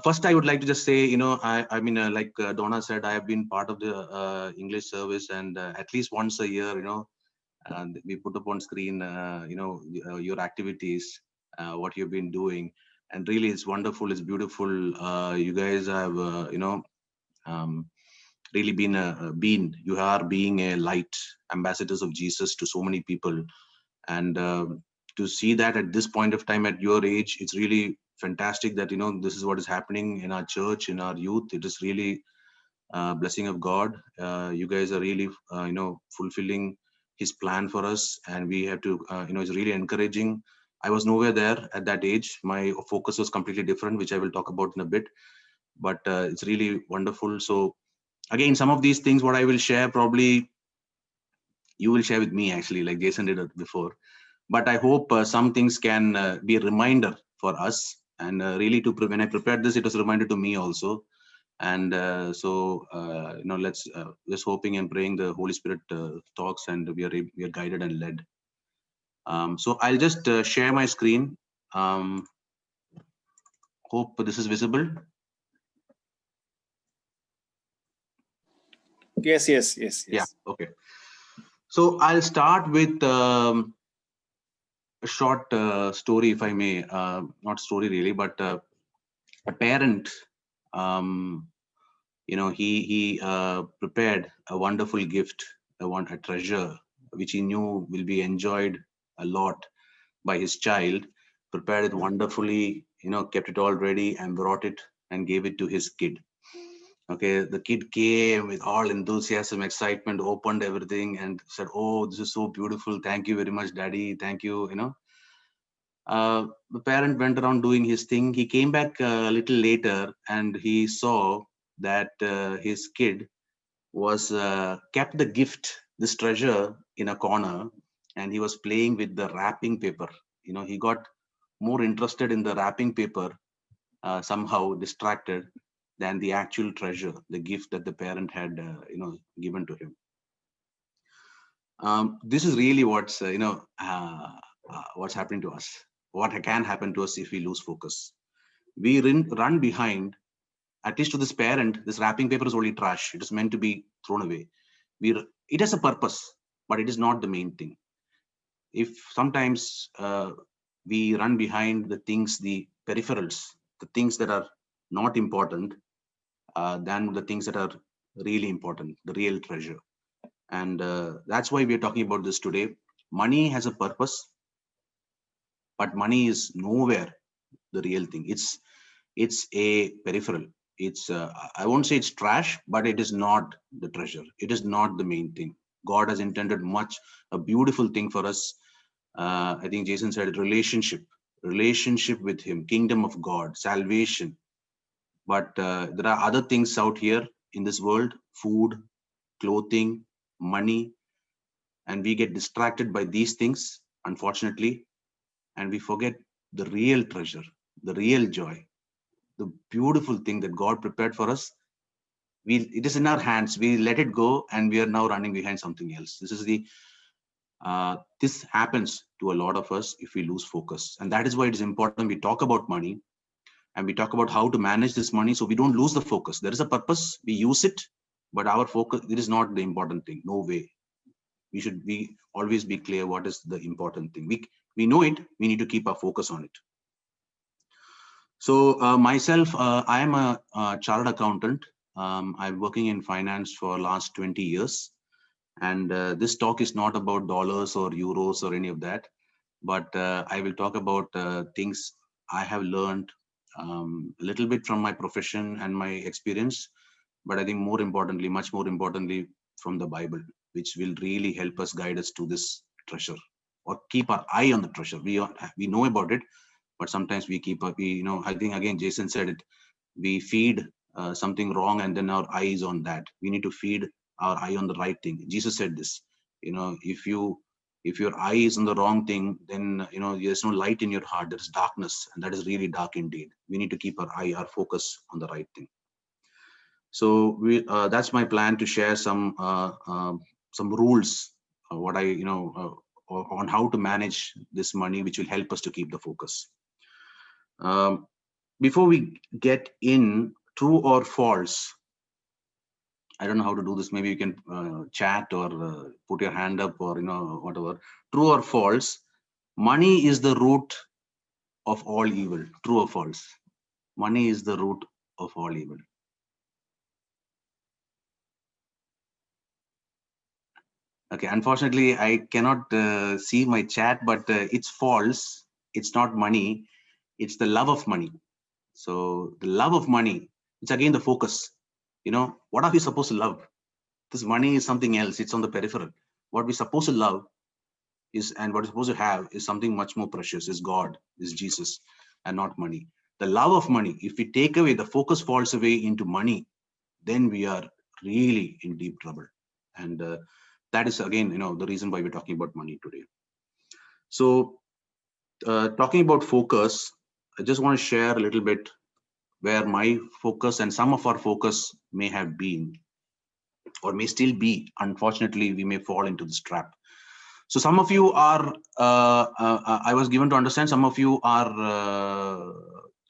first I would like to just say, I mean, like Donna said, I have been part of the English service, and at least once a year, and we put up on screen, your activities, what you've been doing, and really it's wonderful, it's beautiful. You guys have, um, really you are being a light, ambassadors of Jesus to so many people. And to see that at this point of time, at your age, it's really fantastic that, this is what is happening in our church, in our youth. It is really blessing of God. You guys are really, fulfilling His plan for us, and we have to, it's really encouraging. I was nowhere there at that age. My focus was completely different, which I will talk about in a bit. But it's really wonderful. So again, some of these things, what I will share, probably you will share with me, actually, like Jason did it before. But I hope some things can be a reminder for us. And really, when I prepared this, it was a reminder to me also. And let's just hoping and praying the Holy Spirit talks, and we are guided and led. So I'll just share my screen. Hope this is visible. Yes. Yeah. Okay. So I'll start with a short story, if I may. Not story really, but a parent. He prepared a wonderful gift, a treasure, which he knew will be enjoyed a lot by his child. Prepared it wonderfully, kept it all ready and brought it and gave it to his kid. Okay, the kid came with all enthusiasm, excitement, opened everything and said, "Oh, this is so beautiful. Thank you very much, Daddy. Thank you." The parent went around doing his thing. He came back a little later and he saw that his kid was kept the gift, this treasure, in a corner, and he was playing with the wrapping paper. He got more interested in the wrapping paper, somehow distracted, than the actual treasure, the gift that the parent had, given to him. This is really what's happening to us. What can happen to us if we lose focus? We run behind. At least to this parent, this wrapping paper is only trash. It is meant to be thrown away. It has a purpose, but it is not the main thing. If sometimes we run behind the things, the peripherals, the things that are not important, than the things that are really important, the real treasure. And that's why we're talking about this today. Money has a purpose, but money is nowhere the real thing. It's a peripheral. It's I won't say it's trash, but it is not the treasure. It is not the main thing. God has intended a beautiful thing for us. I think Jason said relationship with Him, kingdom of God, salvation. But there are other things out here in this world: food, clothing, money, and we get distracted by these things, unfortunately, and we forget the real treasure, the real joy, the beautiful thing that God prepared for us. It is in our hands. We let it go, and we are now running behind something else. This happens to a lot of us if we lose focus, and that is why it is important we talk about money, and we talk about how to manage this money so we don't lose the focus. There is a purpose. We use it, but our focus, it is not the important thing. No way. We should always be clear what is the important thing. We know it. We need to keep our focus on it. So myself, I am a chartered accountant. I'm working in finance for last 20 years. And this talk is not about dollars or euros or any of that, but I will talk about things I have learned a little bit from my profession and my experience, but I think much more importantly, from the Bible, which will really help us, guide us to this treasure, or keep our eye on the treasure. We know about it, but sometimes we keep up. I think again, Jason said it. We feed something wrong, and then our eye is on that. We need to feed our eye on the right thing. Jesus said this. If your eye is on the wrong thing, then there's no light in your heart. There is darkness, and that is really dark indeed. We need to keep our focus on the right thing. So that's my plan, to share some rules, on how to manage this money, which will help us to keep the focus. before we get in, true or false, I don't know how to do this. Maybe you can chat or put your hand up or, whatever. True or false, money is the root of all evil. True or false? Money is the root of all evil. Okay, unfortunately, I cannot see my chat, but it's false. It's not money. It's the love of money. So the love of money, it's again the focus. What are we supposed to love? This money is something else. It's on the peripheral. What we're supposed to love is, and what we're supposed to have is something much more precious, is God, is Jesus, and not money. The love of money, if we take away, the focus falls away into money, then we are really in deep trouble. And that is again, the reason why we're talking about money today. So talking about focus, I just want to share a little bit where my focus and some of our focus may have been or may still be. Unfortunately, we may fall into this trap. So some of you are, I was given to understand, some of you are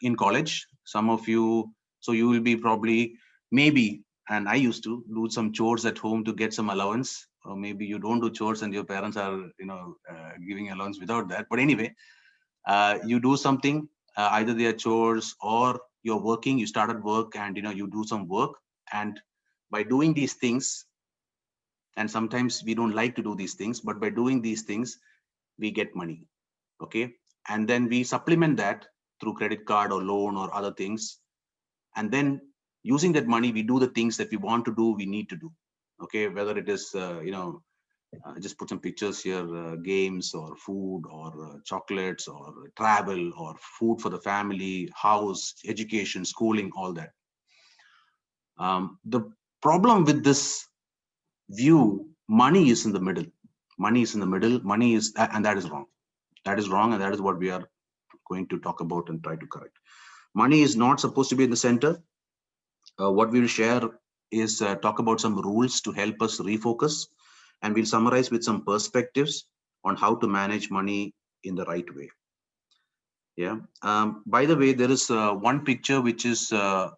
in college, some of you, so you will be probably, maybe, and I used to do some chores at home to get some allowance, or maybe you don't do chores and your parents are, giving allowance without that. But anyway, you do something, either they are chores or you're working, you started work and, you do some work. And by doing these things, and sometimes we don't like to do these things, but by doing these things, we get money. Okay. And then we supplement that through credit card or loan or other things. And then using that money, we do the things that we want to do, we need to do. Okay. Whether it is, just put some pictures here, games or food or chocolates or travel or food for the family, house, education, schooling, all that. The problem with this view, money is in the middle. Money is in the middle. Money is, and that is wrong. That is wrong, and that is what we are going to talk about and try to correct. Money is not supposed to be in the center. What we will share is talk about some rules to help us refocus, and we'll summarize with some perspectives on how to manage money in the right way. Yeah. By the way, there is one picture which is not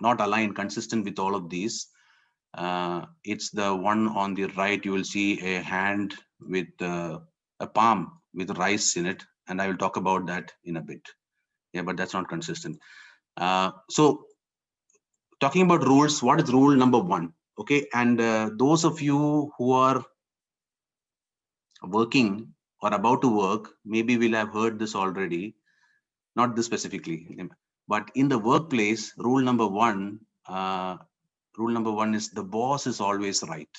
aligned, consistent with all of these. It's the one on the right. You will see a hand with a palm with rice in it, and I will talk about that in a bit. Yeah, but that's not consistent. So talking about rules, what is rule number 1? Okay, and those of you who are working or about to work, maybe will have heard this already, not this specifically, but in the workplace, rule number 1 is the boss is always right.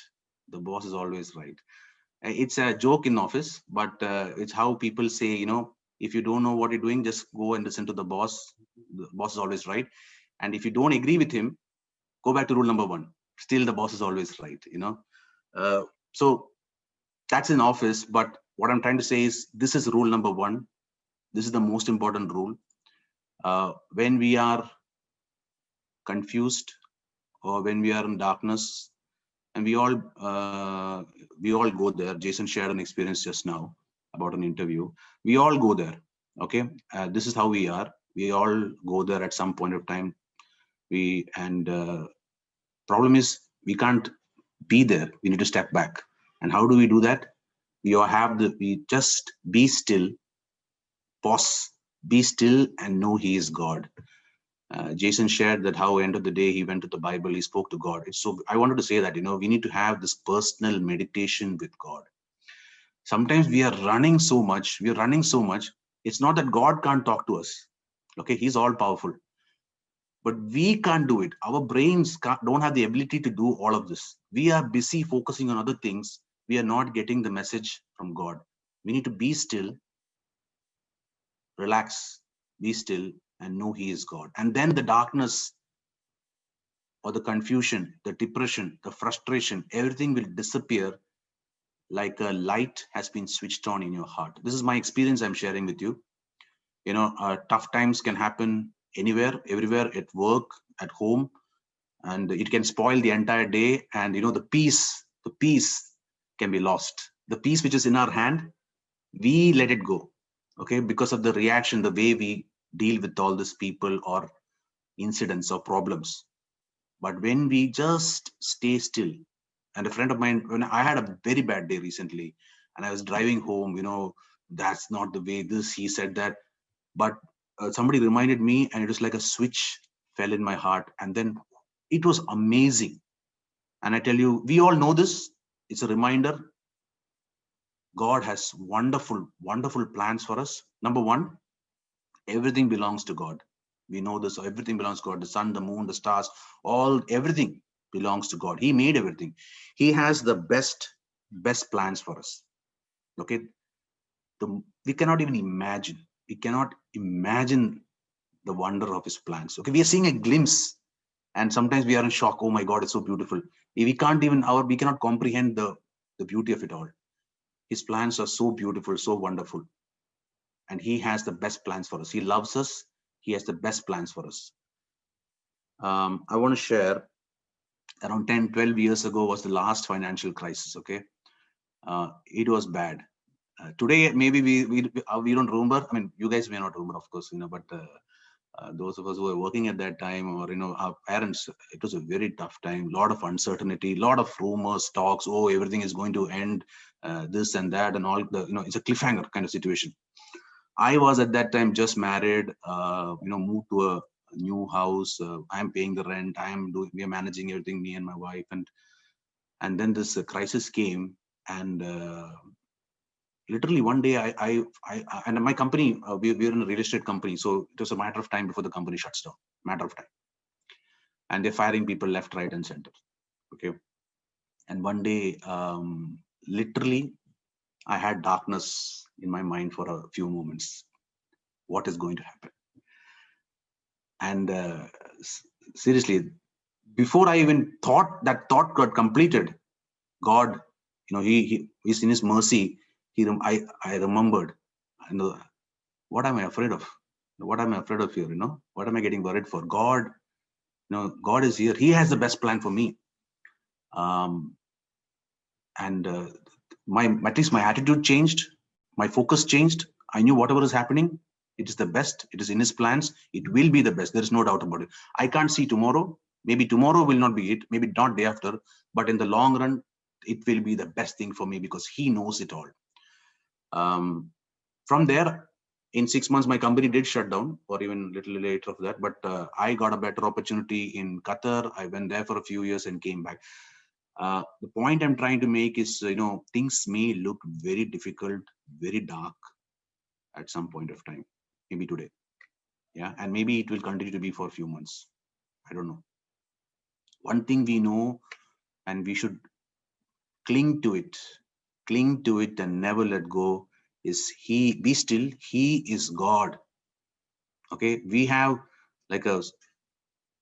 The boss is always right. It's a joke in office, but it's how people say, if you don't know what you're doing, just go and listen to the boss. The boss is always right. And if you don't agree with him, go back to rule number 1. Still, the boss is always right, So that's in office. But what I'm trying to say is this is rule number 1. This is the most important rule. When we are confused or when we are in darkness, and we all go there. Jason shared an experience just now about an interview. We all go there. Okay, this is how we are. We all go there at some point of time. Problem is we can't be there. We need to step back. And how do we do that? We just be still, pause, be still, and know He is God. Jason shared that how end of the day he went to the Bible, he spoke to God. So I wanted to say that, we need to have this personal meditation with God. Sometimes we are running so much. It's not that God can't talk to us. Okay, He's all powerful. But we can't do it. Our brains don't have the ability to do all of this. We are busy focusing on other things. We are not getting the message from God. We need to be still, relax, be still, and know He is God. And then the darkness or the confusion, the depression, the frustration, everything will disappear like a light has been switched on in your heart. This is my experience I'm sharing with you. Tough times can happen anywhere, everywhere, at work, at home, and it can spoil the entire day. And the peace can be lost. The peace which is in our hand, we let it go. Okay, because of the reaction, the way we deal with all these people or incidents or problems. But when we just stay still, and a friend of mine, when I had a very bad day recently, and I was driving home, that's not the way this, he said that, but somebody reminded me, and it was like a switch fell in my heart, and then it was amazing. And I tell you, we all know this. It's a reminder. God has wonderful, wonderful plans for us. Number one, everything belongs to God. We know this. Everything belongs to God. The sun, the moon, the stars, everything belongs to God. He made everything. He has the best plans for us. Okay. We cannot even imagine. We cannot imagine the wonder of his plans. Okay. We are seeing a glimpse, and sometimes we are in shock. Oh my God, it's so beautiful. We cannot comprehend the beauty of it all. His plans are so beautiful, so wonderful. And he has the best plans for us. He loves us. He has the best plans for us. I want to share, around 10, 12 years ago was the last financial crisis. Okay. It was bad. Today, maybe we don't remember. I mean, you guys may not remember, of course, but those of us who were working at that time, or our parents, it was a very tough time. A lot of uncertainty, a lot of rumors, talks. Oh, everything is going to end, this and that, and all the it's a cliffhanger kind of situation. I was at that time just married, moved to a new house. I'm paying the rent. We are managing everything, me and my wife, and then this crisis came, and literally one day, I and my company, we're in a real estate company, so it was a matter of time before the company shuts down. Matter of time, and they're firing people left, right, and center. Okay, and one day, literally, I had darkness in my mind for a few moments. What is going to happen? And seriously, before I even thought, that thought got completed, God, he's in his mercy. I remembered, what am I afraid of? What am I afraid of here? What am I getting worried for? God, God is here. He has the best plan for me. And at least my attitude changed. My focus changed. I knew whatever is happening, it is the best. It is in his plans. It will be the best. There is no doubt about it. I can't see tomorrow. Maybe tomorrow will not be it. Maybe not day after. But in the long run, it will be the best thing for me because he knows it all. From there, in 6 months, my company did shut down, or even a little later of that. But I got a better opportunity in Qatar. I went there for a few years and came back. The point I'm trying to make is, things may look very difficult, very dark at some point of time, maybe today. Yeah. And maybe it will continue to be for a few months. I don't know. One thing we know, and we should cling to it and never let go, is be still. He is God. Okay. We have the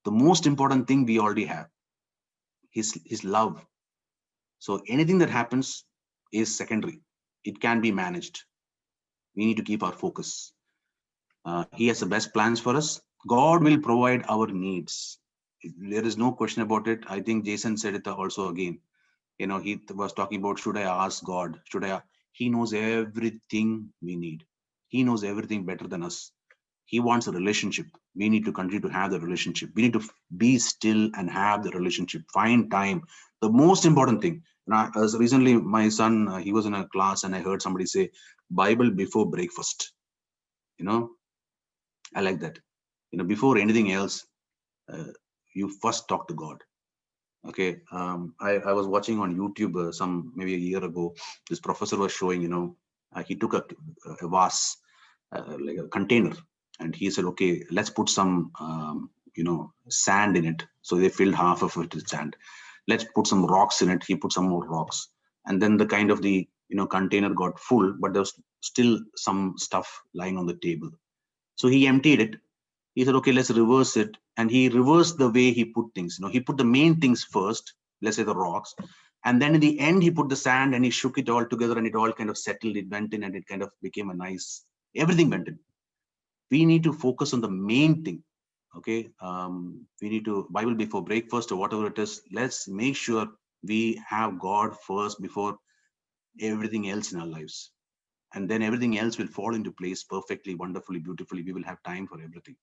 most important thing we already have, his love. So anything that happens is secondary. It can be managed. We need to keep our focus. He has the best plans for us. God will provide our needs. There is no question about it. I think Jason said it also again. He was talking about, should I ask God? He knows everything we need. He knows everything better than us. He wants a relationship. We need to continue to have the relationship. We need to be still and have the relationship. Find time. The most important thing. As recently, my son, he was in a class, and I heard somebody say, Bible before breakfast. I like that. Before anything else, you first talk to God. Okay. I was watching on YouTube maybe a year ago. This professor was showing, he took a vase, like a container, and he said, okay, let's put some, sand in it. So they filled half of it with sand. Let's put some rocks in it. He put some more rocks. And then the kind of the, container got full, but there was still some stuff lying on the table. So he emptied it. He said, okay, let's reverse it. And he reversed the way he put things. He put the main things first, let's say the rocks. And then in the end, he put the sand and he shook it all together, and it all kind of settled. It went in, and it kind of became a nice, everything went in. We need to focus on the main thing. Okay. We need to, Bible before breakfast or whatever it is. Let's make sure we have God first before everything else in our lives. And then everything else will fall into place perfectly, wonderfully, beautifully. We will have time for everything.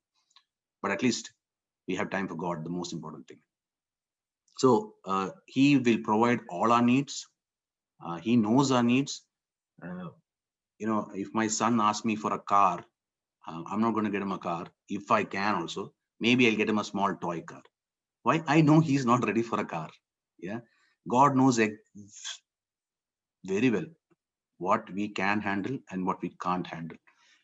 But at least we have time for God, the most important thing. So he will provide all our needs. He knows our needs. Uh, if my son asks me for a car, I'm not going to get him a car. If I can also, maybe I'll get him a small toy car. Why? I know he's not ready for a car. Yeah. God knows very well what we can handle and what we can't handle,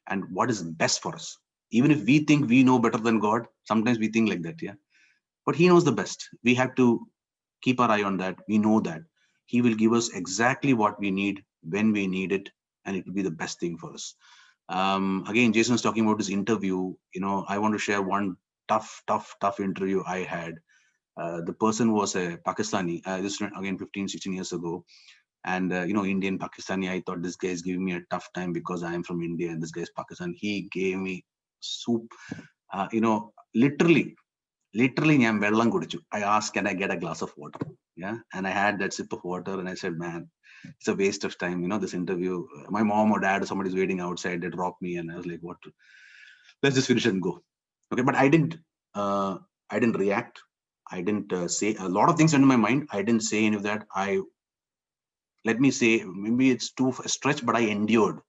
and what is best for us. Even if we think we know better than God, sometimes we think like that. Yeah. But he knows the best. We have to keep our eye on that. We know that he will give us exactly what we need when we need it, and it will be the best thing for us. Again, Jason was talking about this interview. I want to share one tough interview I had. The person was a Pakistani. This was again 15, 16 years ago. And, Indian Pakistani, I thought this guy is giving me a tough time because I am from India and this guy is Pakistan. He gave me soup, literally I'm vellam kudichu. I asked, can I get a glass of water? Yeah. And I had that sip of water and I said, man, it's a waste of time. This interview, my mom or dad or somebody's waiting outside. They dropped me and I was like, what? Let's just finish and go. Okay. But I didn't react. I didn't say a lot of things into my mind. I didn't say any of that. Let me say, maybe it's too stretched, but I endured.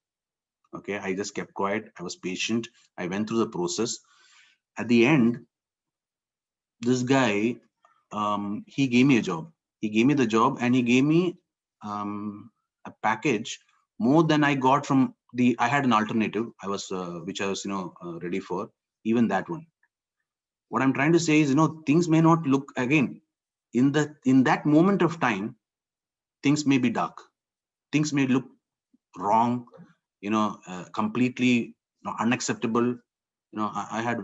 Okay. I just kept quiet. I was patient. I went through the process. At the end, this guy, he gave me a job. He gave me the job and he gave me a package more than I got from I had an alternative. Which I was, ready for, even that one. What I'm trying to say is, things may not look, again, in that moment of time, things may be dark. Things may look wrong, completely unacceptable. I had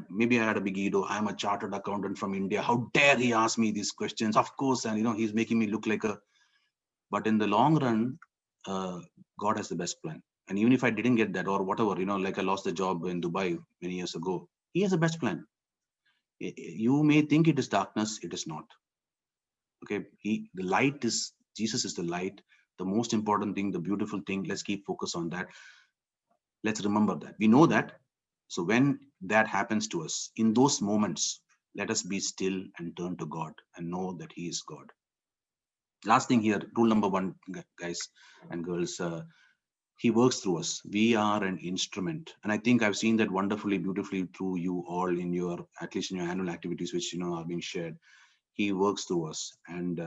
a big ego. I'm a chartered accountant from India. How dare he ask me these questions? Of course, and he's making me look like a. But in the long run, God has the best plan. And even if I didn't get that or whatever, like I lost the job in Dubai many years ago, he has the best plan. You may think it is darkness, it is not. Okay, the light is Jesus is the light. The most important thing, the beautiful thing. Let's keep focus on that. Let's remember that. We know that. So when that happens to us, in those moments, let us be still and turn to God and know that He is God. Last thing here, rule number 1, guys and girls, He works through us. We are an instrument. And I think I've seen that wonderfully, beautifully through you all in at least in your annual activities, which, are being shared. He works through us and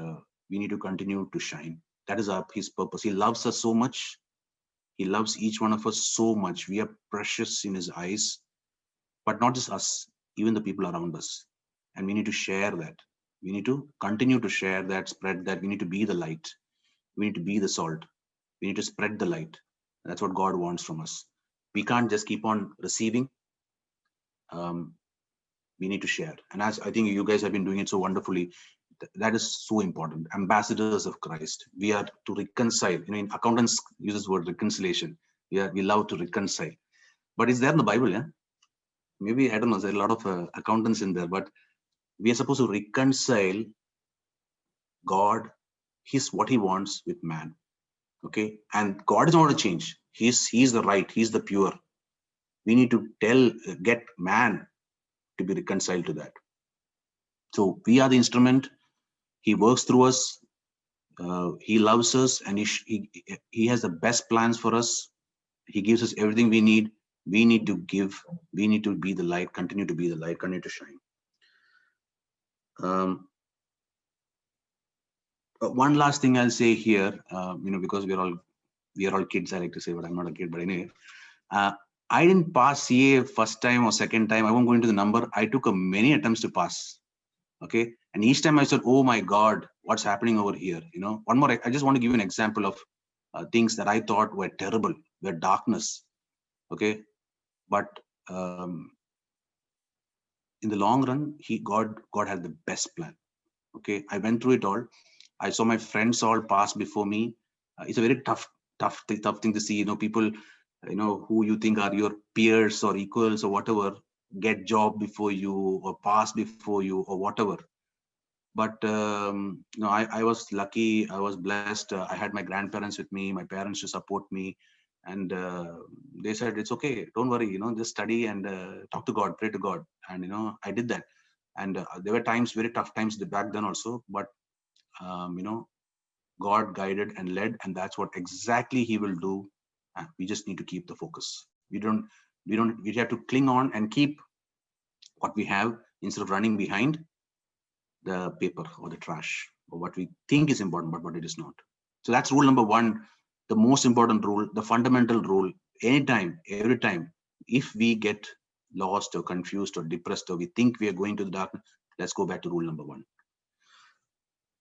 we need to continue to shine. That is His purpose. He loves us so much. He loves each one of us so much. We are precious in His eyes, but not just us, even the people around us. And we need to share that. We need to continue to share that, spread that. We need to be the light. We need to be the salt. We need to spread the light. That's what God wants from us. We can't just keep on receiving. We need to share. And as I think you guys have been doing it so wonderfully, that is so important. Ambassadors of Christ. We are to reconcile. Accountants use this word reconciliation. We love to reconcile. But it's there in the Bible, yeah? Maybe, I don't know, there's a lot of accountants in there, but we are supposed to reconcile God, what He wants with man. Okay. And God is not going to change. He's the right. He's the pure. We need to get man to be reconciled to that. So we are the instrument. He works through us. He loves us, and he has the best plans for us. He gives us everything we need. We need to give. We need to be the light. Continue to be the light. Continue to shine. One last thing I'll say here, because we are all kids. I like to say, but I'm not a kid. But anyway, I didn't pass CA first time or second time. I won't go into the number. I took many attempts to pass. Okay. And each time I said, oh my God, what's happening over here? One more, I just want to give you an example of things that I thought were terrible, were darkness. Okay. But in the long run, God had the best plan. Okay. I went through it all. I saw my friends all pass before me. It's a very tough thing to see, people, who you think are your peers or equals or whatever, get job before you or pass before you or whatever. But I was lucky. I was blessed. I had my grandparents with me, my parents to support me. And they said, it's okay, don't worry, just study and talk to God, pray to God. And I did that. And there were times, very tough times back then also, but God guided and led, and that's what exactly He will do. We just need to keep the focus. We have to cling on and keep what we have instead of running behind the paper or the trash or what we think is important, but what it is not. So that's rule number one, the most important rule, the fundamental rule. Anytime, every time, if we get lost or confused or depressed or we think we are going to the darkness, let's go back to rule number one.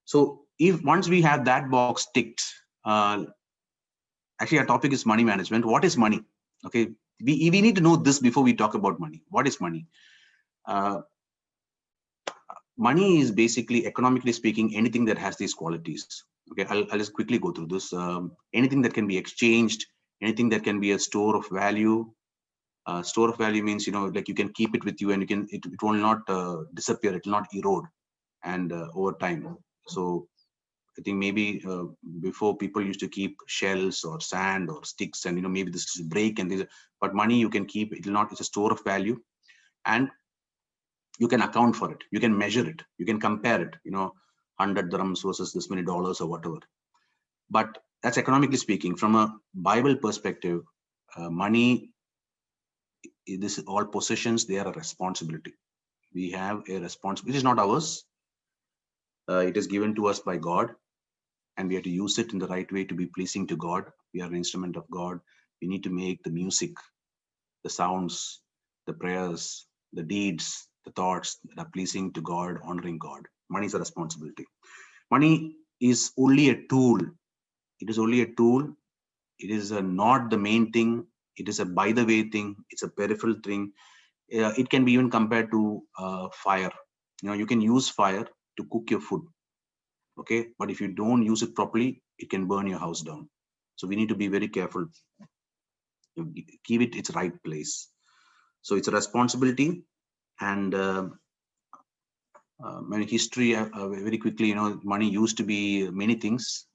So if once we have that box ticked, actually our topic is money management. What is money? Okay, we need to know this before we talk about money. What is money? Money is basically, economically speaking, anything that has these qualities. Okay, I'll just quickly go through this. Anything that can be exchanged, anything that can be a store of value. Store of value means, like you can keep it with you and it will not disappear, it will not erode and over time. So I think maybe before people used to keep shells or sand or sticks and maybe this is break and these, but money you can keep, it will not, it's a store of value, and you can account for it, you can measure it, you can compare it, 100 dirhams versus this many dollars or whatever. But that's economically speaking. From a Bible perspective, money, this is all possessions, they are a responsibility. We have a responsibility, it is not ours. It is given to us by God, and we have to use it in the right way to be pleasing to God. We are an instrument of God. We need to make the music, the sounds, the prayers, the deeds, the thoughts that are pleasing to God, honoring God. Money is a responsibility. Money is only a tool. It is only a tool. It is not the main thing. It is a by the way thing. It's a peripheral thing. It can be even compared to fire. You can use fire to cook your food. Okay, but if you don't use it properly, it can burn your house down. So we need to be very careful. Keep it its right place. So it's a responsibility. And history, very quickly, money used to be many things.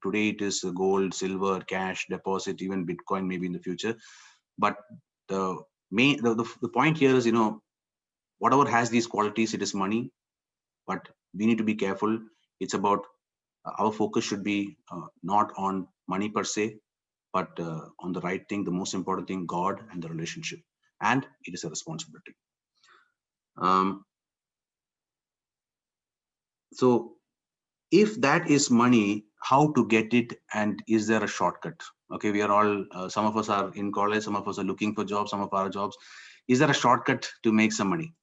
Today it is gold, silver, cash, deposit, even Bitcoin maybe in the future. But the point here is, whatever has these qualities, it is money. But we need to be careful. It's about our focus should be not on money per se, but on the right thing, the most important thing, God and the relationship. And it is a responsibility. So if that is money, how to get it, and is there a shortcut? Okay, we are all, some of us are in college, some of us are looking for jobs, some of our jobs. Is there a shortcut to make some money?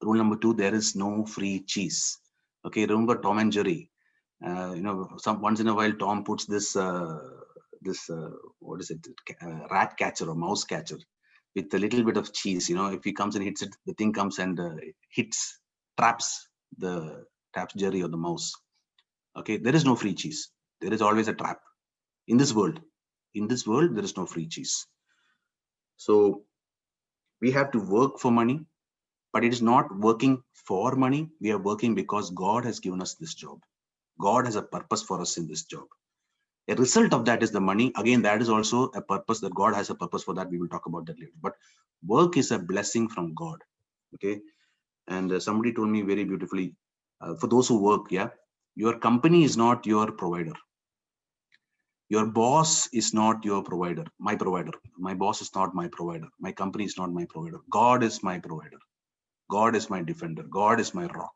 Rule number 2, there is no free cheese. Okay, remember Tom and Jerry. Once in a while, Tom puts this, what is it, rat catcher or mouse catcher with a little bit of cheese. If he comes and hits it, the thing comes and traps Jerry or the mouse. Okay, there is no free cheese. There is always a trap in this world. In this world, there is no free cheese. So we have to work for money, but it is not working for money. We are working because God has given us this job. God has a purpose for us in this job. A result of that is the money. Again, that is also a purpose, that God has a purpose for that. We will talk about that later. But work is a blessing from God. Okay. And somebody told me very beautifully, for those who work, your company is not your provider. Your boss is not your provider, my provider. My boss is not my provider. My company is not my provider. God is my provider. God is my defender. God is my rock.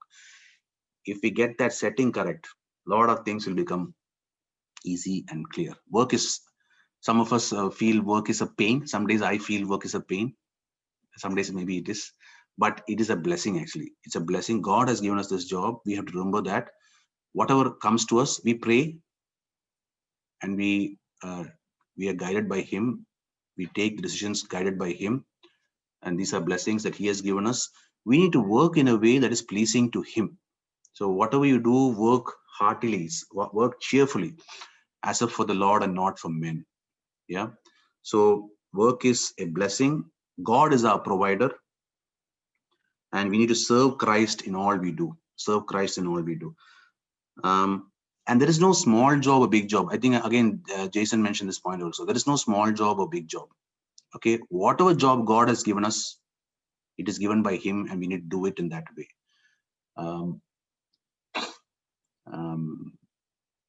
If we get that setting correct, a lot of things will become easy and clear. Work is, some of us feel work is a pain. Some days I feel work is a pain. Some days maybe it is, but it is a blessing actually. It's a blessing. God has given us this job. We have to remember that whatever comes to us, we pray and we are guided by Him. We take decisions guided by Him. And these are blessings that He has given us. We need to work in a way that is pleasing to Him. So whatever you do, work heartily, work cheerfully, as if for the Lord and not for men. Yeah. So work is a blessing. God is our provider. And we need to serve Christ in all we do. Serve Christ in all we do. And there is no small job or big job. I think again, Jason mentioned this point also. There is no small job or big job. Okay, whatever job God has given us, it is given by Him, and we need to do it in that way.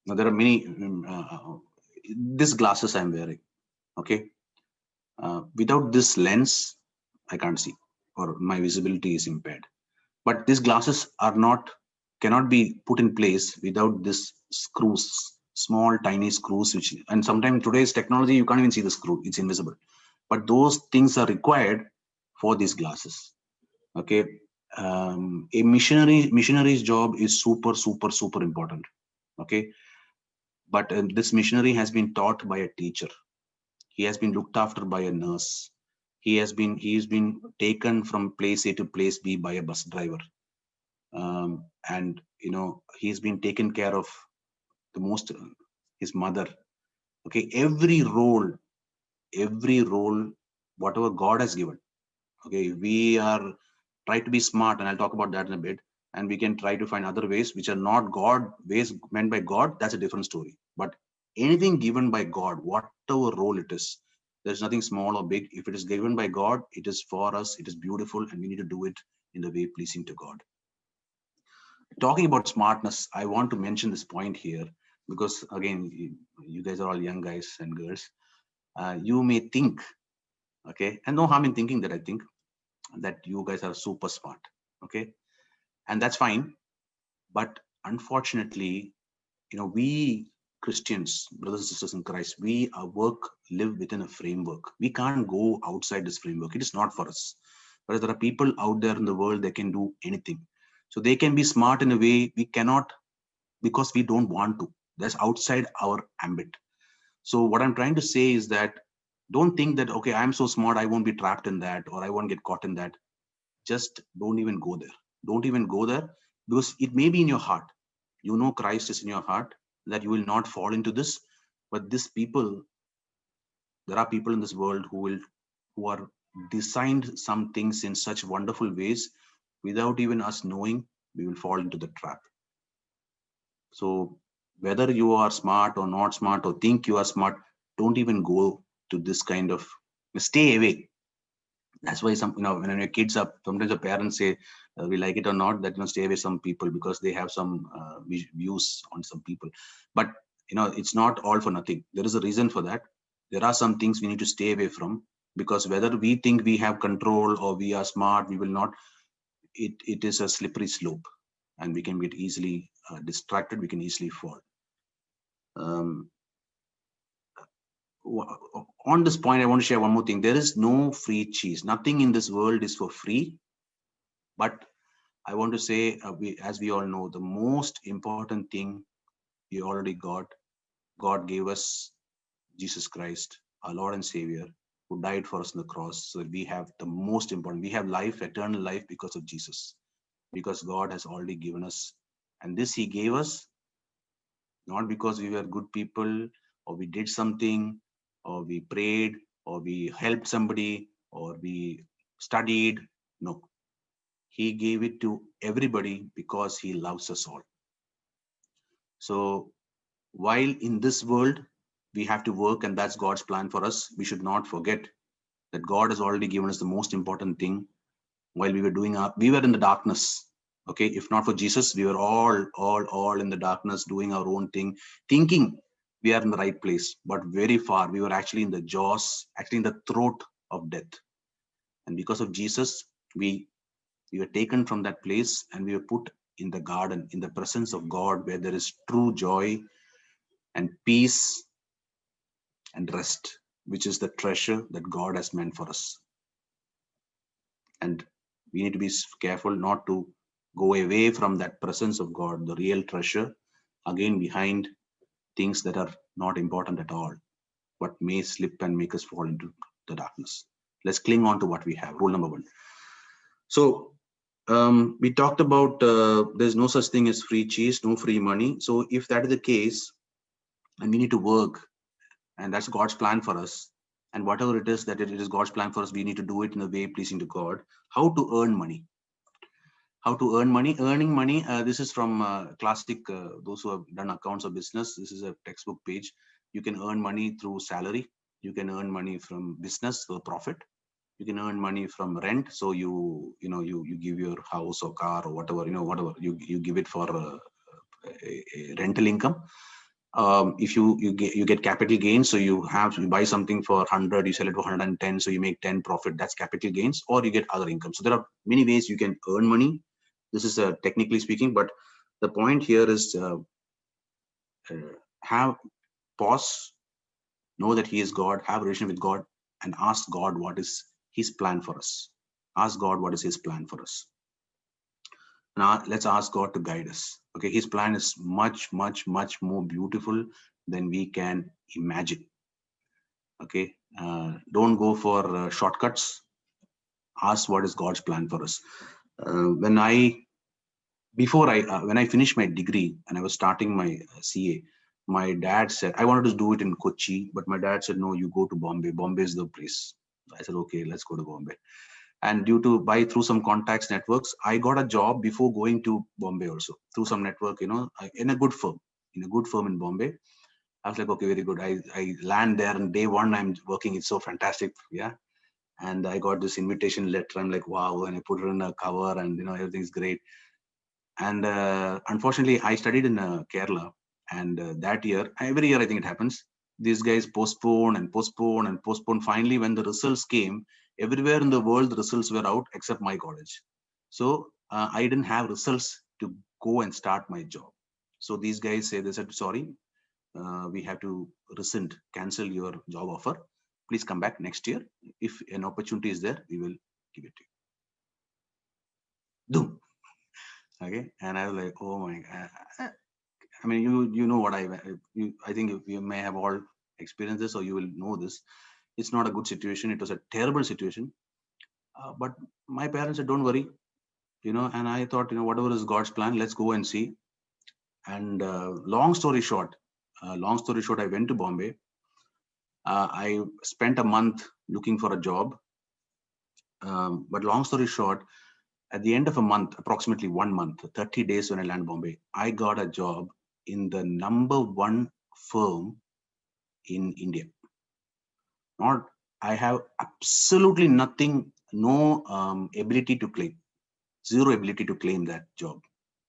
Now there are many. These glasses I'm wearing. Okay, without this lens, I can't see, or my visibility is impaired. But these glasses cannot be put in place without this screws, small tiny screws, and sometimes today's technology you can't even see the screw, it's invisible. But those things are required for these glasses. Okay, a missionary's job is super important. Okay, but this missionary has been taught by a teacher. He has been looked after by a nurse. He's been taken from place A to place B by a bus driver. And he's been taken care of the most, his mother. Okay, every role, whatever God has given. Okay, we are try to be smart, and I'll talk about that in a bit. And we can try to find other ways which are not God ways meant by God. That's a different story. But anything given by God, whatever role it is, there's nothing small or big. If it is given by God, it is for us. It is beautiful, and we need to do it in the way pleasing to God. Talking about smartness, I want to mention this point here because again, you guys are all young guys and girls. You may think, okay, and no harm in thinking that. I think that you guys are super smart, okay, and that's fine. But unfortunately, we Christians, brothers and sisters in Christ, we live within a framework. We can't go outside this framework. It is not for us. Whereas there are people out there in the world, they can do anything. So they can be smart in a way we cannot, because we don't want to. That's outside our ambit. So what I'm trying to say is that don't think that, okay, I'm so smart, I won't be trapped in that, or I won't get caught in that. Just don't even go there. Don't even go there, because it may be in your heart. Christ is in your heart, that you will not fall into this. But there are people in this world who are designed some things in such wonderful ways, without even us knowing, we will fall into the trap. So whether you are smart or not smart, or think you are smart, don't even go to this kind of, stay away. That's why when your kids are, sometimes the parents say, we like it or not, that stay away some people because they have some views on some people. But it's not all for nothing. There is a reason for that. There are some things we need to stay away from, because whether we think we have control or we are smart, we will not. It is a slippery slope, and we can get easily distracted. We can easily fall. On this point, I want to share one more thing. There is no free cheese. Nothing in this world is for free. But I want to say, as we all know, the most important thing we already got. God gave us Jesus Christ, our Lord and Savior, who died for us on the cross. So we have the most important. We have life, eternal life, because of Jesus, because God has already given us. And this He gave us not because we were good people, or we did something, or we prayed, or we helped somebody, or we studied. No, He gave it to everybody because He loves us all. So while in this world we have to work, and that's God's plan for us, we should not forget that God has already given us the most important thing. While we were in the darkness. Okay, if not for Jesus, we were all in the darkness, doing our own thing, thinking we are in the right place, but very far. We were actually in the jaws, actually in the throat of death. And because of Jesus, we were taken from that place, and we were put in the garden, in the presence of God, where there is true joy and peace and rest, which is the treasure that God has meant for us. And we need to be careful not to go away from that presence of God, the real treasure, again behind things that are not important at all, but may slip and make us fall into the darkness. Let's cling on to what we have. Rule number 1. So we talked about there's no such thing as free cheese, no free money. So if that is the case, and we need to work, and that's God's plan for us, and whatever it is that it is God's plan for us, we need to do it in a way pleasing to God. How to earn money? How to earn money? Earning money. This is from classic. Those who have done accounts of business. This is a textbook page. You can earn money through salary. You can earn money from business or profit. You can earn money from rent. So you give your house or car or whatever, whatever you give it for a rental income. If you get capital gains, so you buy something for 100, you sell it for 110, so you make 10 profit. That's capital gains. Or you get other income. So there are many ways you can earn money. This is technically speaking, but the point here is have pause, know that He is God, have a relation with God, and ask God what is His plan for us. Ask God what is His plan for us. Now let's ask God to guide us. Okay, His plan is much, much, much more beautiful than we can imagine. Okay, don't go for shortcuts. Ask what is God's plan for us. When I finished my degree and I was starting my CA, my dad said I wanted to do it in Kochi, but my dad said no, you go to Bombay. Bombay is the place. I said okay, let's go to Bombay. And through some contacts networks, I got a job before going to Bombay also through some network, in a good firm in Bombay. I was like, okay, very good. I land there and day one I'm working. It's so fantastic, yeah. And I got this invitation letter. I'm like, wow, and I put it in a cover, and everything's great. And unfortunately, I studied in Kerala, and that year, every year I think it happens. These guys postpone and postpone and postpone. Finally, when the results came, everywhere in the world the results were out except my college. So I didn't have results to go and start my job. So these guys said, sorry, we have to cancel your job offer. Please come back next year. If an opportunity is there, we will give it to you. Doom. Okay, and I was like, oh my God. I mean, you know what I think you may have all experienced this, or you will know this. It's not a good situation. It was a terrible situation. But my parents said, don't worry, and I thought, whatever is God's plan, let's go and see. And long story short, I went to Bombay. I spent a month looking for a job. But long story short, at the end of a month, approximately 1 month, 30 days when I landed Bombay, I got a job in the #1 firm in India. I have absolutely nothing, no ability to claim, zero ability to claim that job.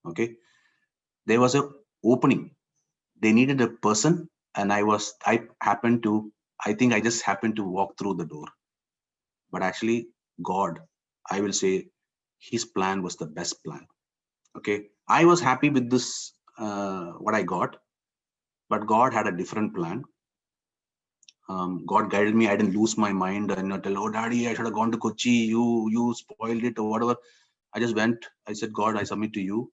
Okay, there was a opening. They needed a person, and I think I just happened to walk through the door. But actually, God, I will say, His plan was the best plan. Okay, I was happy with this, what I got, but God had a different plan. God guided me. I didn't lose my mind and not tell, oh, Daddy, I should have gone to Kochi. You spoiled it or whatever. I just went. I said, God, I submit to you.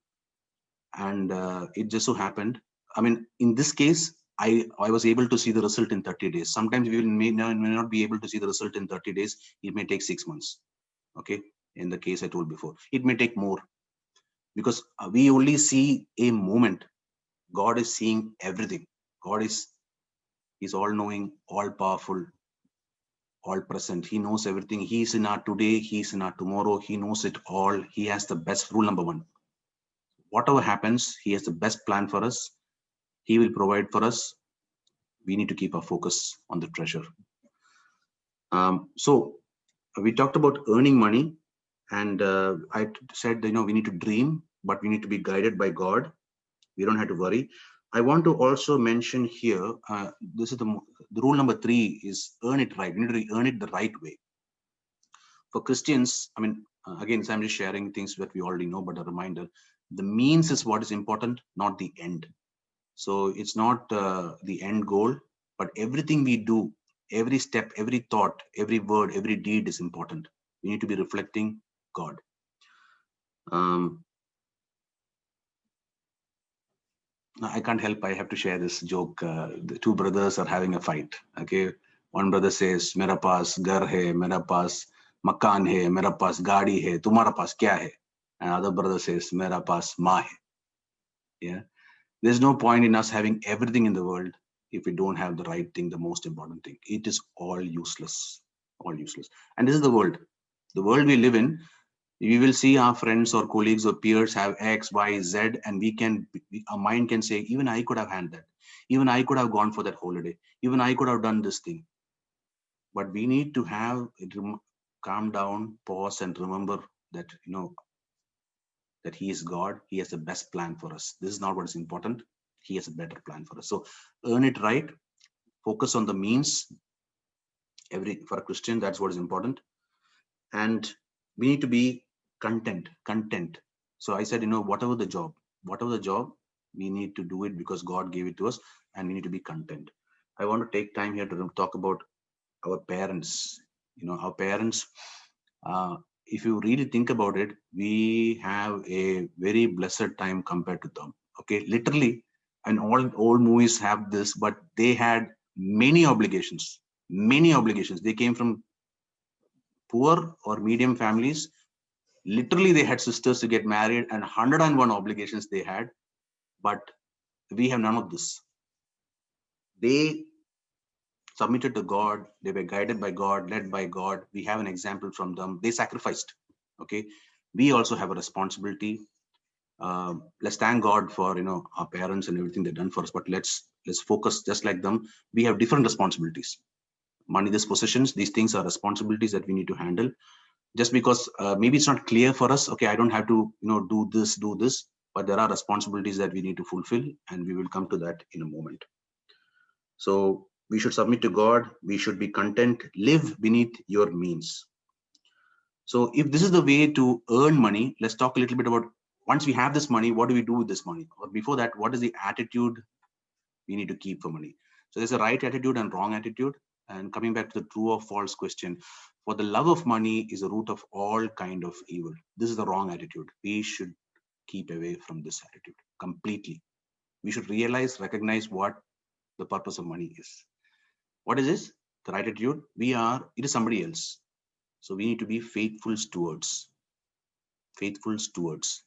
And it just so happened. I mean, in this case, I was able to see the result in 30 days. Sometimes we may not be able to see the result in 30 days. It may take 6 months. Okay. In the case I told before, it may take more, because we only see a moment. God is seeing everything. God is all knowing, all powerful, all present. He knows everything. He is in our today. He is in our tomorrow. He knows it all. He has the best. Rule number 1. Whatever happens, He has the best plan for us. He will provide for us. We need to keep our focus on the treasure. So we talked about earning money, and I said, we need to dream, but we need to be guided by God. We don't have to worry. I want to also mention here, this is the rule number 3 is earn it right. We need to earn it the right way. For Christians, I mean, again, so I'm just sharing things that we already know, but a reminder, the means is what is important, not the end. So it's not the end goal, but everything we do, every step, every thought, every word, every deed is important. We need to be reflecting God. I can't help. I have to share this joke. The 2 brothers are having a fight. Okay, one brother says, "Mera paas ghar hai, mera paas makan hai, mera paas gaadi hai, tumhara paas kya hai?" And other brother says, "Mera paas maa hai." Yeah, there's no point in us having everything in the world if we don't have the right thing, the most important thing. It is all useless, all useless. And this is the world we live in. We will see our friends or colleagues or peers have X, Y, Z, and our mind can say, even I could have had that. Even I could have gone for that holiday. Even I could have done this thing. But we need to have it, calm down, pause, and remember that, that He is God. He has the best plan for us. This is not what is important. He has a better plan for us. So earn it right. Focus on the means. For a Christian, that's what is important. And we need to be content. So I said, whatever the job, we need to do it because God gave it to us, and we need to be content. I want to take time here to talk about our parents. Our parents, if you really think about it, we have a very blessed time compared to them. Okay, literally, and all old movies have this, but they had many obligations. They came from poor or medium families. Literally, they had sisters to get married and 101 obligations they had, but we have none of this. They submitted to God. They were guided by God, led by God. We have an example from them. They sacrificed. Okay, we also have a responsibility. Let's thank God for our parents and everything they've done for us, but let's focus just like them. We have different responsibilities. Money, these possessions, these things are responsibilities that we need to handle. Just because maybe it's not clear for us, okay, I don't have to do this, but there are responsibilities that we need to fulfill, and we will come to that in a moment. So we should submit to God. We should be content. Live beneath your means. So if this is the way to earn money, let's talk a little bit about, once we have this money, what do we do with this money? Or before that, what is the attitude we need to keep for money? So there's a right attitude and wrong attitude. And coming back to the true or false question, for the love of money is the root of all kind of evil. This is the wrong attitude. We should keep away from this attitude completely. We should recognize what the purpose of money is. What is this? The right attitude. It is somebody else. So we need to be faithful stewards. Faithful stewards.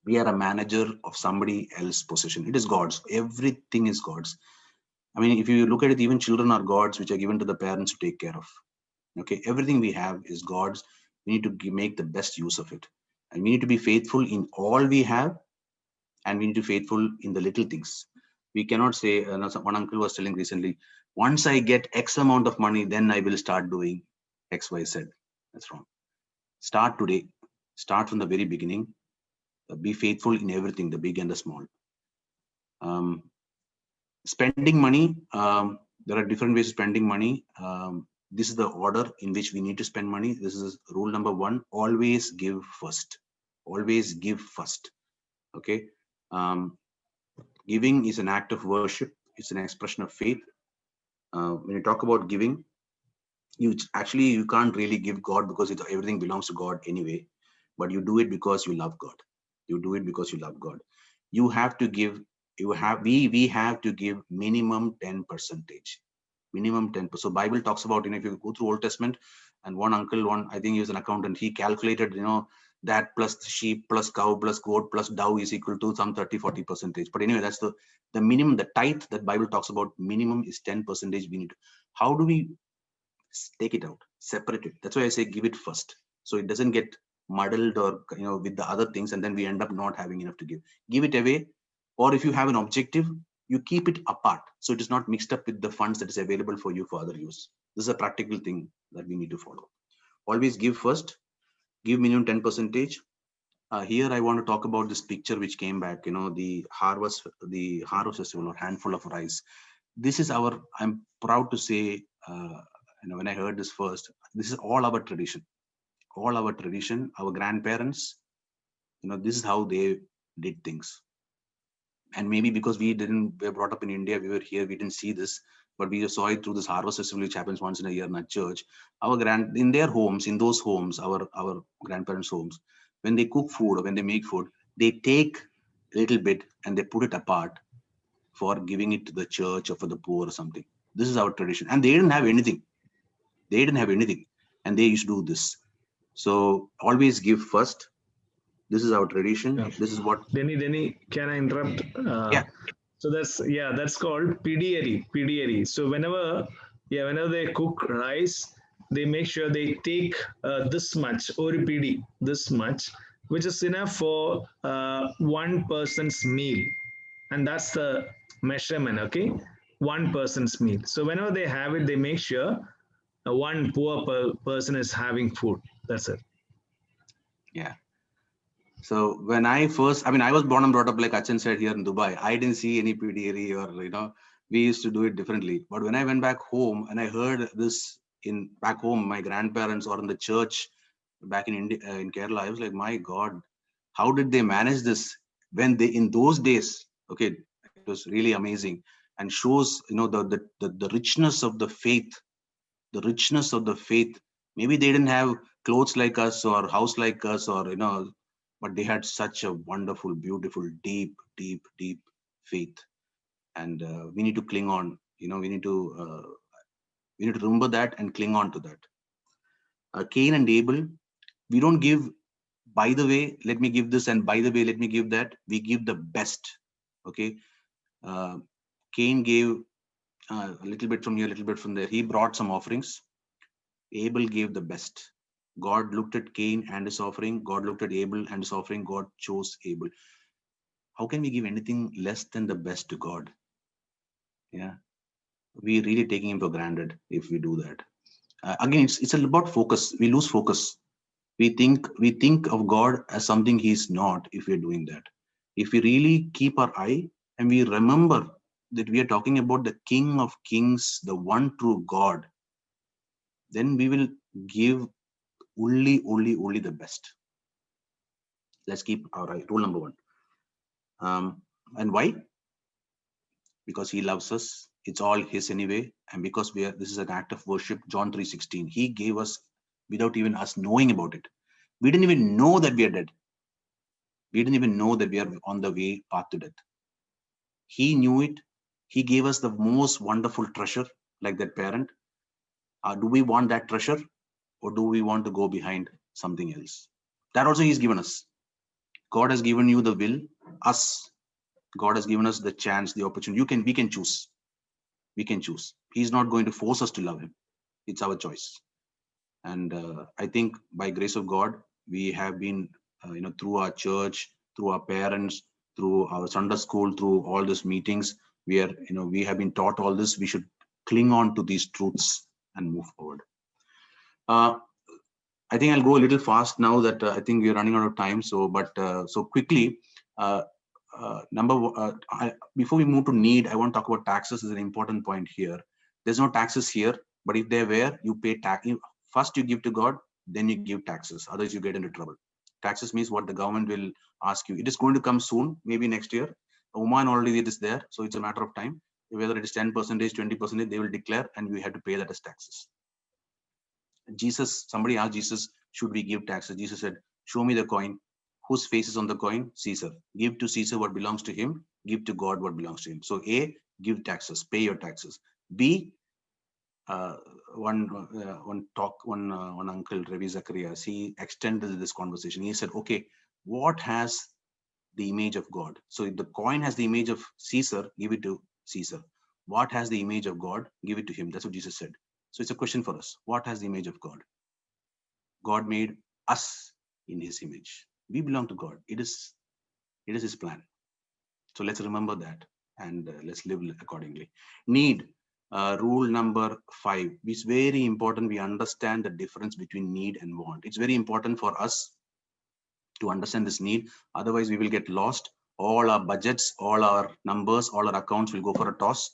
We are a manager of somebody else's possession. It is God's. Everything is God's. I mean, if you look at it, even children are God's, which are given to the parents to take care of. Okay, everything we have is God's. We need to make the best use of it. And we need to be faithful in all we have, and we need to be faithful in the little things. We cannot say, one uncle was telling recently, once I get X amount of money, then I will start doing X, Y, Z. That's wrong. Start today. Start from the very beginning. Be faithful in everything, the big and the small. Spending money, there are different ways of spending money. This is the order in which we need to spend money. This is rule number 1. Always give first. Always give first. Okay. Giving is an act of worship. It's an expression of faith. When you talk about giving, you can't really give God because everything belongs to God anyway. But you do it because you love God. You do it because you love God. You have to give. We have to give minimum 10%. Minimum 10%. So Bible talks about, if you go through Old Testament, and one uncle, I think he was an accountant, he calculated, that plus sheep, plus cow, plus goat, plus dove is equal to some 30-40%. But anyway, that's the minimum, the tithe that Bible talks about, minimum is 10%. We need to, how do we take it out, separate it? That's why I say give it first. So it doesn't get muddled or, with the other things, and then we end up not having enough to give. Give it away. Or if you have an objective, you keep it apart, so it is not mixed up with the funds that is available for you for other use. This is a practical thing that we need to follow. Always give first. Give minimum 10%. Here I want to talk about this picture which came back, the harvest festival, or handful of rice. This is I'm proud to say, when I heard this first, this is all our tradition. All our tradition, our grandparents, this is how they did things. And maybe because we were brought up in India, we were here, we didn't see this, but we saw it through this harvest festival, which happens once in a year in a church. In their homes, in those homes, our grandparents' homes, when they cook food or when they make food, they take a little bit and they put it apart for giving it to the church or for the poor or something. This is our tradition. And they didn't have anything. And they used to do this. So always give first. This is our tradition. Yeah. This is what. Denny, can I interrupt? Yeah. So that's called PDRE. So whenever they cook rice, they make sure they take this much, ORPD, this much, which is enough for one person's meal. And that's the measurement, okay? One person's meal. So whenever they have it, they make sure one poor person is having food. That's it. Yeah. So when I first, I mean, I was born and brought up, like Achan said, here in Dubai. I didn't see any PDRE or, we used to do it differently. But when I went back home and I heard this back home, my grandparents or in the church back in India, in Kerala, I was like, my God, how did they manage this when they, in those days, okay, it was really amazing and shows, the richness of the faith, the richness of the faith. Maybe they didn't have clothes like us or house like us or, but they had such a wonderful, beautiful, deep, deep, deep faith. And we need to cling on, we need to remember that and cling on to that. Cain and Abel, we don't give, by the way, let me give this, and by the way, let me give that. We give the best. Okay. Cain gave a little bit from here, a little bit from there. He brought some offerings. Abel gave the best. God looked at Cain and his offering. God looked at Abel and his offering. God chose Abel. How can we give anything less than the best to God? Yeah, we're really taking him for granted if we do that. Again, it's about focus. We lose focus. We think of God as something he's not if we're doing that. If we really keep our eye and we remember that we are talking about the King of Kings, the one true God, then we will give only the best. Let's keep our eye. Rule number one. And why? Because he loves us. It's all his anyway. And because this is an act of worship. John 3:16. He gave us without even us knowing about it. We didn't even know that we are dead. We didn't even know that we are on the way path to death. He knew it. He gave us the most wonderful treasure, like that parent. Do we want that treasure, or do we want to go behind something else? That also he's given us. God has given you the will, us. God has given us the chance, the opportunity. We can choose. We can choose. He's not going to force us to love him. It's our choice. And I think by grace of God, we have been, through our church, through our parents, through our Sunday school, through all these meetings, we have been taught all this. We should cling on to these truths and move forward. I think I'll go a little fast now that I think we're running out of time. So quickly, before we move to need, I want to talk about taxes. Is an important point here. There's no taxes here, but if there were, you pay tax. First you give to God, then you give taxes. Otherwise you get into trouble. Taxes means what the government will ask you. It is going to come soon, maybe next year. Oman already it is there, so it's a matter of time. Whether it is 10%, 20%, they will declare, and we have to pay that as taxes. Somebody asked Jesus, should we give taxes? Jesus said, show me the coin. Whose face is on the coin? Caesar. Give to Caesar what belongs to him. Give to God what belongs to him. So A, give taxes, pay your taxes. B, one uncle, Ravi Zacharias, he extended this conversation. He said, okay, what has the image of God? So if the coin has the image of Caesar, give it to Caesar. What has the image of God? Give it to him. That's what Jesus said. So it's a question for us. What has the image of God? God made us in his image. We belong to God. It is his plan. So let's remember that and let's live accordingly. Need. Rule number 5. It's very important we understand the difference between need and want. It's very important for us to understand this need. Otherwise, we will get lost. All our budgets, all our numbers, all our accounts will go for a toss.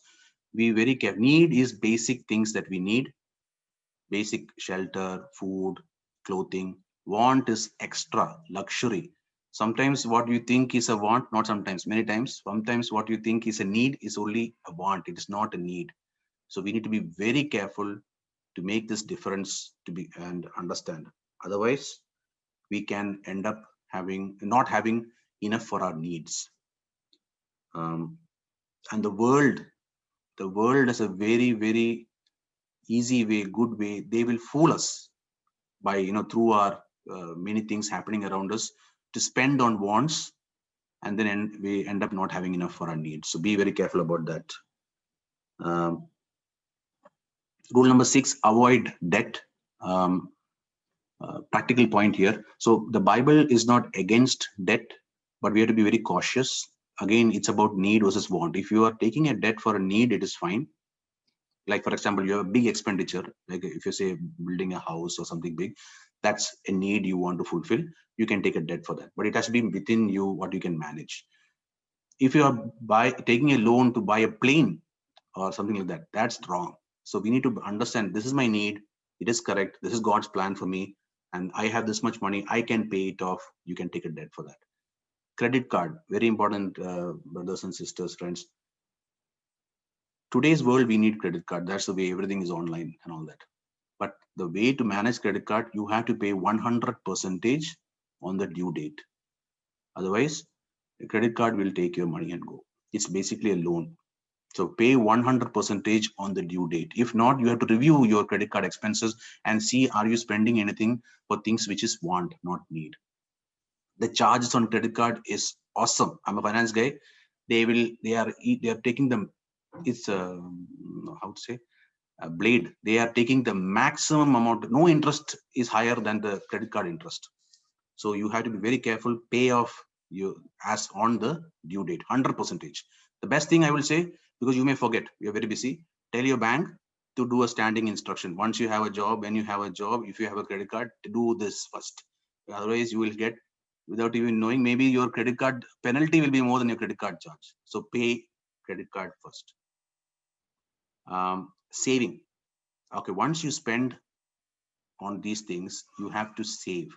Be very careful. Need is basic things that we need. Basic shelter, food, clothing. Want is extra, luxury. Sometimes what you think is a want, not sometimes, many times. Sometimes what you think is a need is only a want. It is not a need. So we need to be very careful to make this difference and understand. Otherwise, we can end up not having enough for our needs. And the world is a very, very easy way, good way. They will fool us by, through our many things happening around us to spend on wants, and then we end up not having enough for our needs. So be very careful about that. Rule number 6, avoid debt. Um, Practical point here. So the Bible is not against debt, but we have to be very cautious. Again, it's about need versus want. If you are taking a debt for a need, it is fine. Like for example, you have a big expenditure, like if you say building a house or something big, that's a need you want to fulfill. You can take a debt for that, but it has to be within you what you can manage. If you are taking a loan to buy a plane or something like that, that's wrong. So we need to understand this is my need. It is correct. This is God's plan for me. And I have this much money. I can pay it off. You can take a debt for that. Credit card, very important, brothers and sisters, friends. Today's world, we need credit card. That's the way everything is online and all that. But the way to manage credit card, you have to pay 100% on the due date. Otherwise, the credit card will take your money and go. It's basically a loan. So pay 100% on the due date. If not, you have to review your credit card expenses and see, are you spending anything for things which is want, not need. The charges on credit card is awesome. I'm a finance guy. They are taking them. It's how to say a blade. They are taking the maximum amount. No interest is higher than the credit card interest. So you have to be very careful. Pay off you as on the due date, 100%. The best thing I will say, because you may forget, you're very busy, tell your bank to do a standing instruction. Once you have a job, when you have a job, if you have a credit card, to do this first. Otherwise, you will get, without even knowing, maybe your credit card penalty will be more than your credit card charge. So pay credit card first. Saving. Okay, once you spend on these things, you have to save.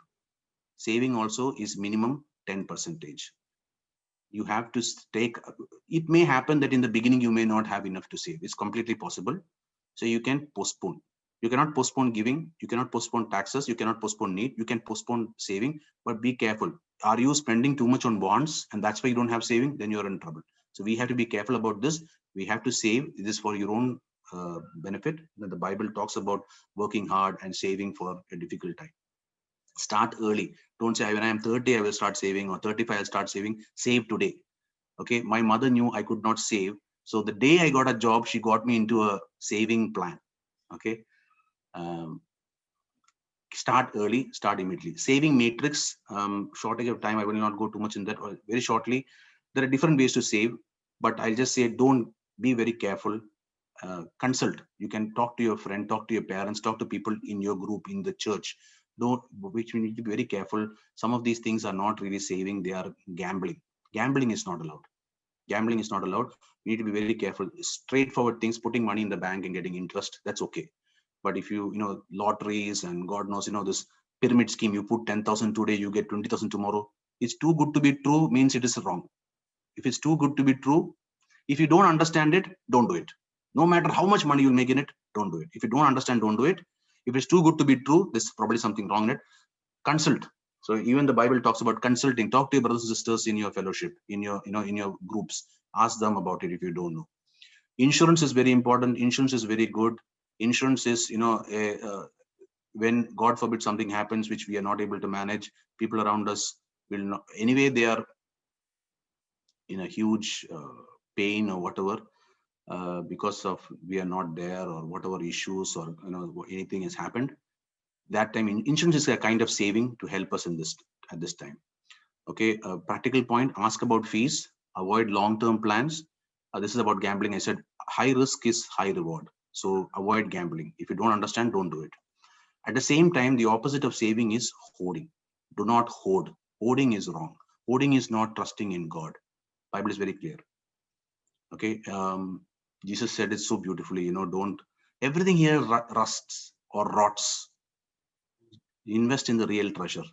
Saving also is minimum 10%. You have to take, it may happen that in the beginning you may not have enough to save. It's completely possible. So you can postpone. You cannot postpone giving. You cannot postpone taxes. You cannot postpone need. You can postpone saving, but be careful. Are you spending too much on bonds and that's why you don't have saving? Then you're in trouble. So we have to be careful about this. We have to save. This for your own benefit. That the Bible talks about working hard and saving for a difficult time. Start early. Don't say when I am 30 I will start saving, or 35 I'll start saving. Save today. Okay, my mother knew I could not save, so the day I got a job she got me into a saving plan. Okay, start early, start immediately. Saving matrix, shortage of time, I will not go too much in that. Very shortly, there are different ways to save, but I'll just say don't, be very careful. Consult. You can talk to your friend, talk to your parents, talk to people in your group, in the church. Don't, which we need to be very careful. Some of these things are not really saving, they are gambling. Gambling is not allowed. Gambling is not allowed. We need to be very careful. Straightforward things, putting money in the bank and getting interest, that's okay. But if you lotteries and God knows, this pyramid scheme, you put 10,000 today, you get 20,000 tomorrow. It's too good to be true means it is wrong. If it's too good to be true, if you don't understand it, don't do it. No matter how much money you'll make in it, don't do it. If you don't understand, don't do it. If it's too good to be true, there's probably something wrong in it. Consult. So even the Bible talks about consulting. Talk to your brothers and sisters in your fellowship, in your in your groups. Ask them about it if you don't know. Insurance is very important. Insurance is very good. Insurance is when God forbid something happens which we are not able to manage, people around us will not, anyway they are in a huge pain or whatever, because of we are not there or whatever issues or anything has happened. That time insurance is a kind of saving to help us in this at this time. Okay, practical point, ask about fees, avoid long-term plans. This is about gambling. I said high risk is high reward. So avoid gambling. If you don't understand, don't do it. At the same time, the opposite of saving is hoarding. Do not hoard. Hoarding is wrong. Hoarding is not trusting in God. Bible is very clear. Okay, Jesus said it so beautifully. Don't, everything here rusts or rots. Invest in the real treasure.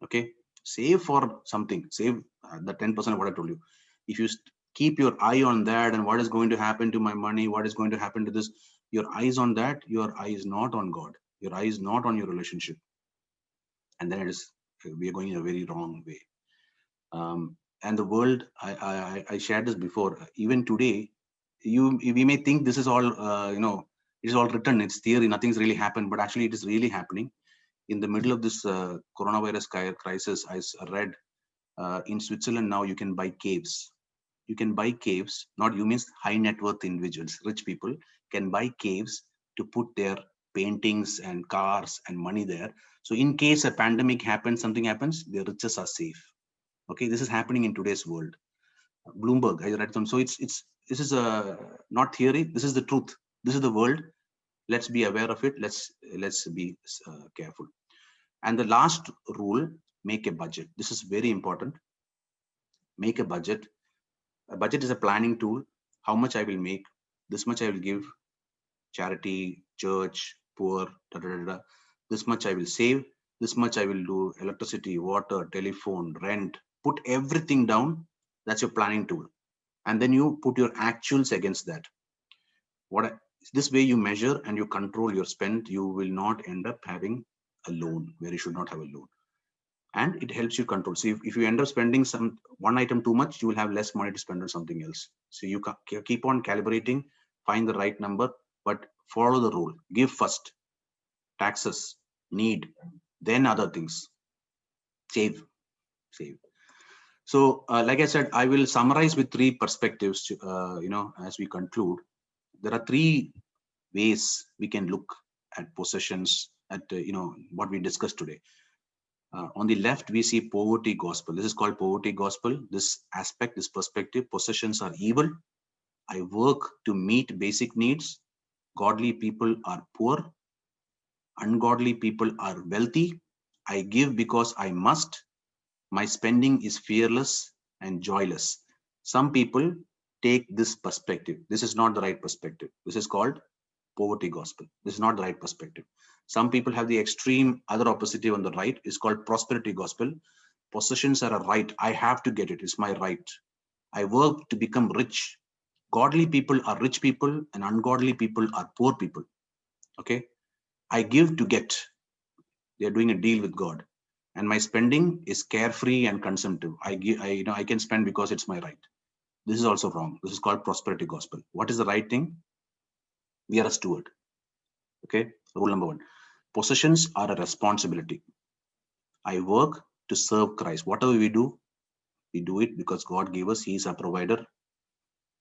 Okay, save for something. Save the 10% of what I told you. If you keep your eye on that and what is going to happen to my money, what is going to happen to this, your eyes on that, your eye is not on God. Your eye is not on your relationship. And then we are going in a very wrong way. And the world, I shared this before. Even today, we may think this is all it is all written. It's theory. Nothing's really happened, but actually, it is really happening. In the middle of this coronavirus crisis, I read in Switzerland now you can buy caves. You can buy caves. Not you means high net worth individuals, rich people can buy caves to put their paintings and cars and money there. So in case a pandemic happens, something happens, the riches are safe. Okay, this is happening in today's world. Bloomberg, I read some. So this is a not theory. This is the truth. This is the world. Let's be aware of it. Let's be careful. And the last rule: make a budget. This is very important. Make a budget. A budget is a planning tool. How much I will make? This much I will give charity, church, poor. Da, da, da, da. This much I will save. This much I will do electricity, water, telephone, rent. Put everything down. That's your planning tool. And then you put your actuals against that. This way you measure and you control your spend. You will not end up having a loan where you should not have a loan. And it helps you control. So if you end up spending one item too much, you will have less money to spend on something else. So you keep on calibrating, find the right number, but follow the rule. Give first. Taxes, need, then other things. Save. So, like I said, I will summarize with 3 perspectives. As we conclude, there are 3 ways we can look at possessions. At what we discussed today. On the left, we see poverty gospel. This is called poverty gospel. This aspect, this perspective: possessions are evil. I work to meet basic needs. Godly people are poor. Ungodly people are wealthy. I give because I must. My spending is fearless and joyless. Some people take this perspective. This is not the right perspective. This is called poverty gospel. This is not the right perspective. Some people have the extreme other opposite on the right. Is called prosperity gospel. Possessions are a right. I have to get it. It's my right. I work to become rich. Godly people are rich people and ungodly people are poor people. Okay. I give to get. They're doing a deal with God. And my spending is carefree and consumptive. I can spend because it's my right. This is also wrong. This is called prosperity gospel. What is the right thing? We are a steward. Okay. Rule number 1. Possessions are a responsibility. I work to serve Christ. Whatever we do it because God gave us. He is our provider.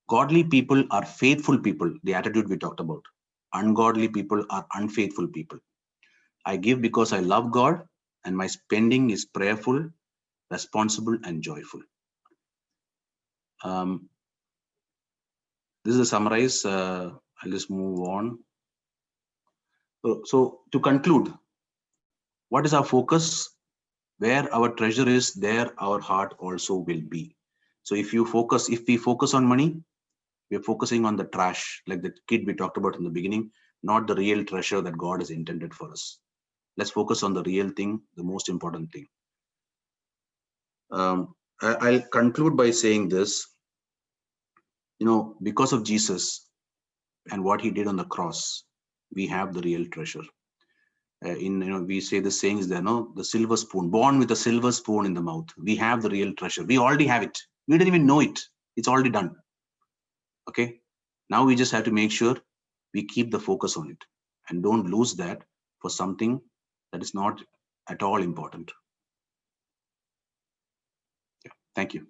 Godly people are faithful people. The attitude we talked about. Ungodly people are unfaithful people. I give because I love God, and my spending is prayerful, responsible, and joyful. This is a summarize. I'll just move on. So to conclude, what is our focus? Where our treasure is, there our heart also will be. So if we focus on money, we're focusing on the trash, like the kid we talked about in the beginning, not the real treasure that God has intended for us. Let's focus on the real thing, the most important thing. I'll conclude by saying this. Because of Jesus and what he did on the cross, we have the real treasure. We say the saying is there, the silver spoon, born with a silver spoon in the mouth. We have the real treasure. We already have it. We didn't even know it. It's already done. Okay. Now we just have to make sure we keep the focus on it and don't lose that for something that is not at all important. Yeah. Thank you.